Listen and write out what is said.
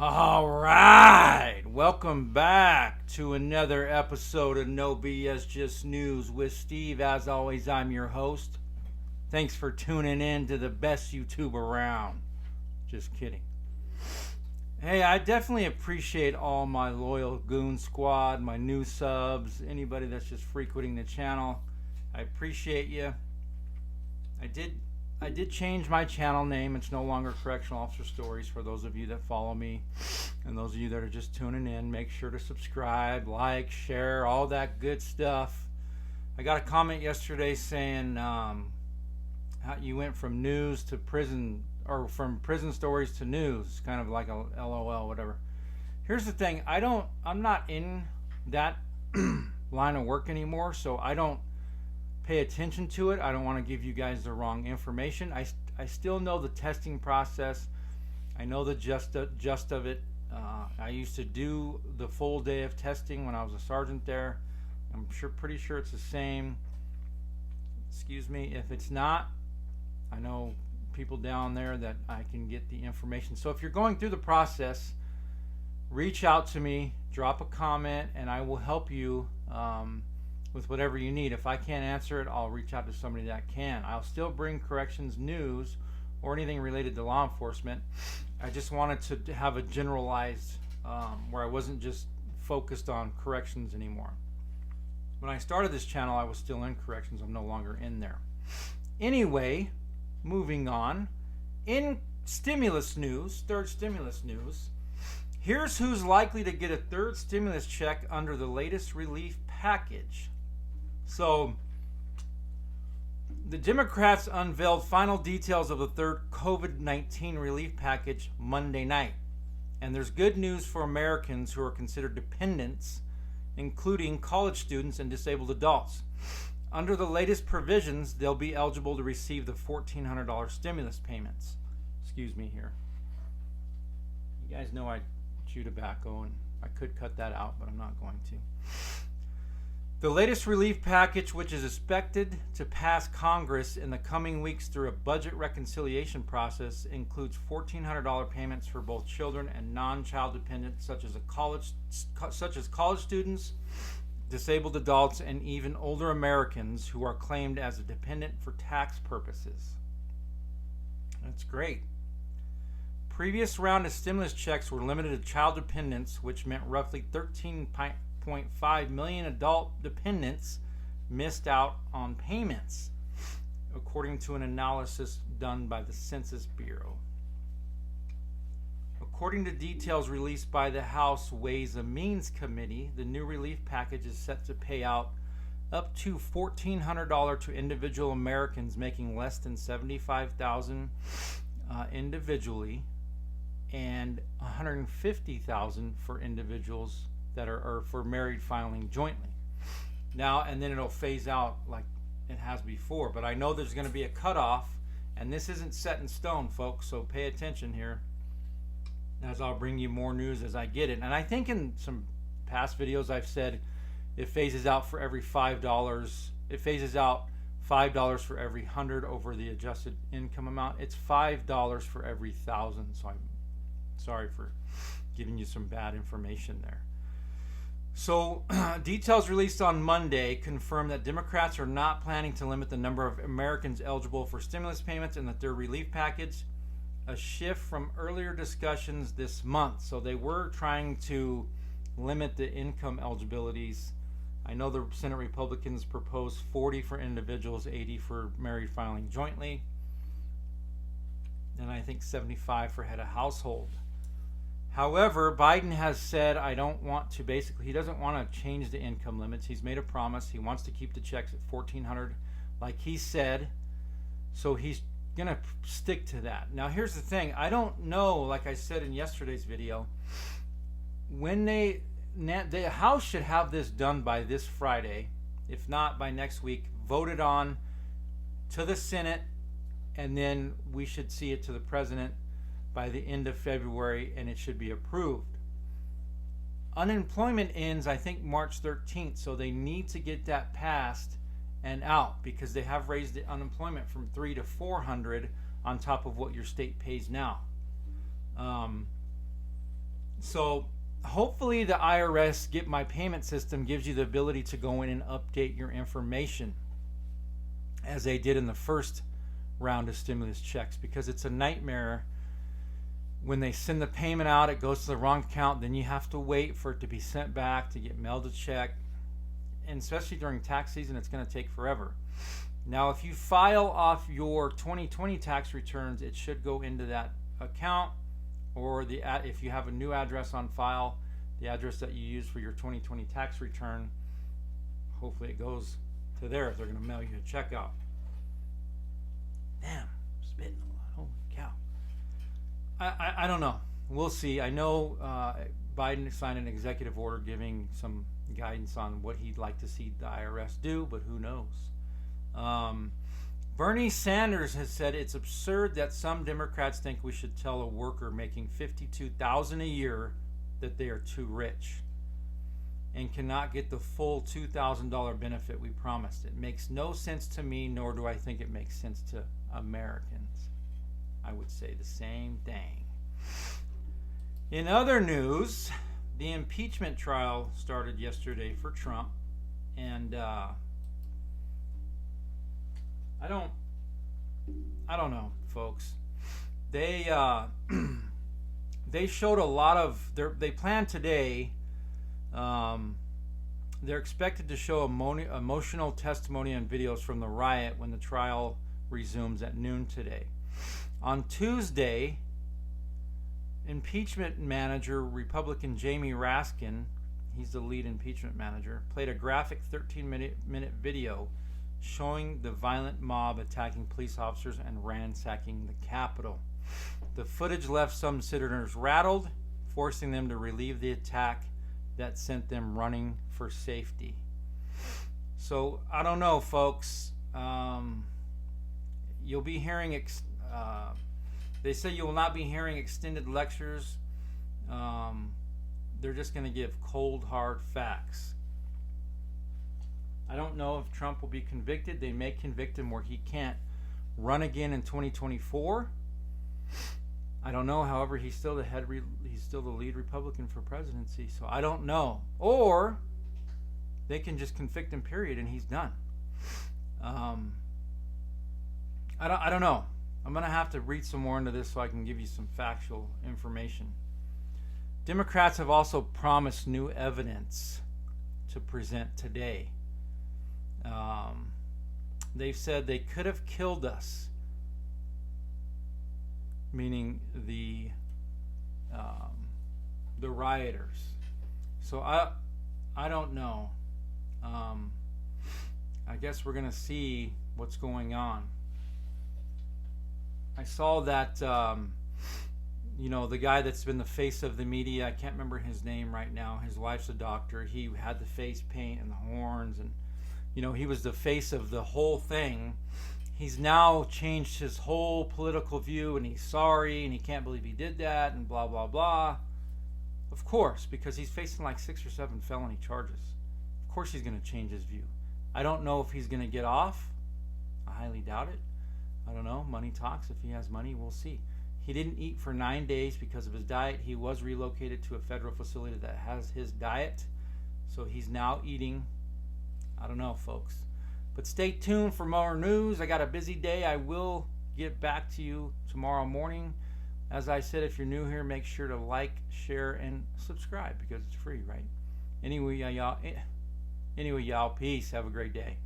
All right, welcome back to another episode of No BS Just News with Steve. As always, I'm your host. Thanks for tuning in to the best YouTube around. Just kidding. Hey, I definitely appreciate all my loyal Goon Squad, my new subs, anybody that's just frequenting the channel. I appreciate you. I did change my channel name. It's no longer Correctional Officer Stories for those of you that follow me. And those of you that are just tuning in, make sure to subscribe, like, share, all that good stuff. I got a comment yesterday saying how you went from news to prison, or from prison stories to news, kind of like a LOL, whatever. Here's the thing. I'm not in that line of work anymore, so I don't pay attention to it. I don't want to give you guys the wrong information. I still know the testing process. I know the gist of it. I used to do the full day of testing when I was a sergeant there. I'm pretty sure it's the same. Excuse me if it's not. I know people down there that I can get the information. So if you're going through the process, reach out to me, drop a comment, and I will help you with whatever you need. If I can't answer it, I'll reach out to somebody that can. I'll still bring corrections news or anything related to law enforcement. I just wanted to have a generalized where I wasn't just focused on corrections anymore. When I started this channel, I was still in corrections. I'm no longer in there. Anyway, moving on. In stimulus news, third stimulus news, here's who's likely to get a third stimulus check under the latest relief package. So, the Democrats unveiled final details of the third COVID-19 relief package Monday night. And there's good news for Americans who are considered dependents, including college students and disabled adults. Under the latest provisions, they'll be eligible to receive the $1,400 stimulus payments. Excuse me here. You guys know I chew tobacco, and I could cut that out, but I'm not going to. The latest relief package, which is expected to pass Congress in the coming weeks through a budget reconciliation process, includes $1,400 payments for both children and non-child dependents, such as college students, disabled adults, and even older Americans who are claimed as a dependent for tax purposes. That's great. Previous round of stimulus checks were limited to child dependents, which meant roughly 13.5 million adult dependents missed out on payments, according to an analysis done by the Census Bureau. According to details released by the House Ways and Means Committee, the new relief package is set to pay out up to $1,400 to individual Americans making less than $75,000 individually, and $150,000 for individuals that are for married filing jointly. Now, and then it'll phase out like it has before, but I know there's going to be a cutoff, and this isn't set in stone, folks, so pay attention here, as I'll bring you more news as I get it. And I think in some past videos I've said it phases out for every $5. It phases out $5 for every 100 over the adjusted income amount. It's $5 for every 1,000. So I'm sorry for giving you some bad information there. So details released on Monday confirm that Democrats are not planning to limit the number of Americans eligible for stimulus payments in the third relief package, a shift from earlier discussions this month. So they were trying to limit the income eligibilities. I know the Senate Republicans proposed 40 for individuals, 80 for married filing jointly, and I think 75 for head of household. However, Biden has said he doesn't want to change the income limits. He's made a promise. He wants to keep the checks at $1,400 like he said. So he's going to stick to that. Now, here's the thing. I don't know, like I said in yesterday's video, when the House should have this done by this Friday, if not by next week, voted on to the Senate, and then we should see it to the President by the end of February, and it should be approved. Unemployment ends, I think, March 13th, so they need to get that passed and out, because they have raised the unemployment from $300 to $400 on top of what your state pays now. So hopefully the IRS Get My Payment system gives you the ability to go in and update your information as they did in the first round of stimulus checks, because it's a nightmare. When they send the payment out, it goes to the wrong account, then you have to wait for it to be sent back to get mailed a check, and especially during tax season, it's going to take forever. Now, if you file off your 2020 tax returns, it should go into that account, or if you have a new address on file, the address that you use for your 2020 tax return, hopefully it goes to there if they're going to mail you a check out. Damn, spitting a lot. Holy cow. I don't know. We'll see. I know Biden signed an executive order giving some guidance on what he'd like to see the IRS do, but who knows? Bernie Sanders has said it's absurd that some Democrats think we should tell a worker making $52,000 a year that they are too rich and cannot get the full $2,000 benefit we promised. It makes no sense to me, nor do I think it makes sense to Americans. I would say the same thing. In other news, the impeachment trial started yesterday for Trump, and I don't know, folks. They showed a lot of they planned today. They're expected to show emotional testimony and videos from the riot when the trial resumes at noon today. On Tuesday, impeachment manager Republican Jamie Raskin, he's the lead impeachment manager, played a graphic 13-minute video showing the violent mob attacking police officers and ransacking the Capitol. The footage left some senators rattled, forcing them to relieve the attack that sent them running for safety. So, I don't know, folks. You'll be hearing they say you will not be hearing extended lectures. They're just going to give cold, hard facts. I don't know if Trump will be convicted. They may convict him where he can't run again in 2024. I don't know. However, he's still the lead Republican for presidency. So I don't know. Or they can just convict him, period, and he's done. I don't know. I'm going to have to read some more into this so I can give you some factual information. Democrats have also promised new evidence to present today. They've said they could have killed us, meaning the rioters. So I don't know. I guess we're going to see what's going on. I saw that, the guy that's been the face of the media, I can't remember his name right now. His wife's a doctor. He had the face paint and the horns, and, he was the face of the whole thing. He's now changed his whole political view, and he's sorry, and he can't believe he did that, and blah, blah, blah. Of course, because he's facing like 6 or 7 felony charges. Of course he's going to change his view. I don't know if he's going to get off. I highly doubt it. I don't know. Money talks. If he has money, we'll see. He didn't eat for 9 days because of his diet. He was relocated to a federal facility that has his diet. So he's now eating. I don't know, folks. But stay tuned for more news. I got a busy day. I will get back to you tomorrow morning. As I said, if you're new here, make sure to like, share, and subscribe because it's free, right? Anyway, y'all, peace. Have a great day.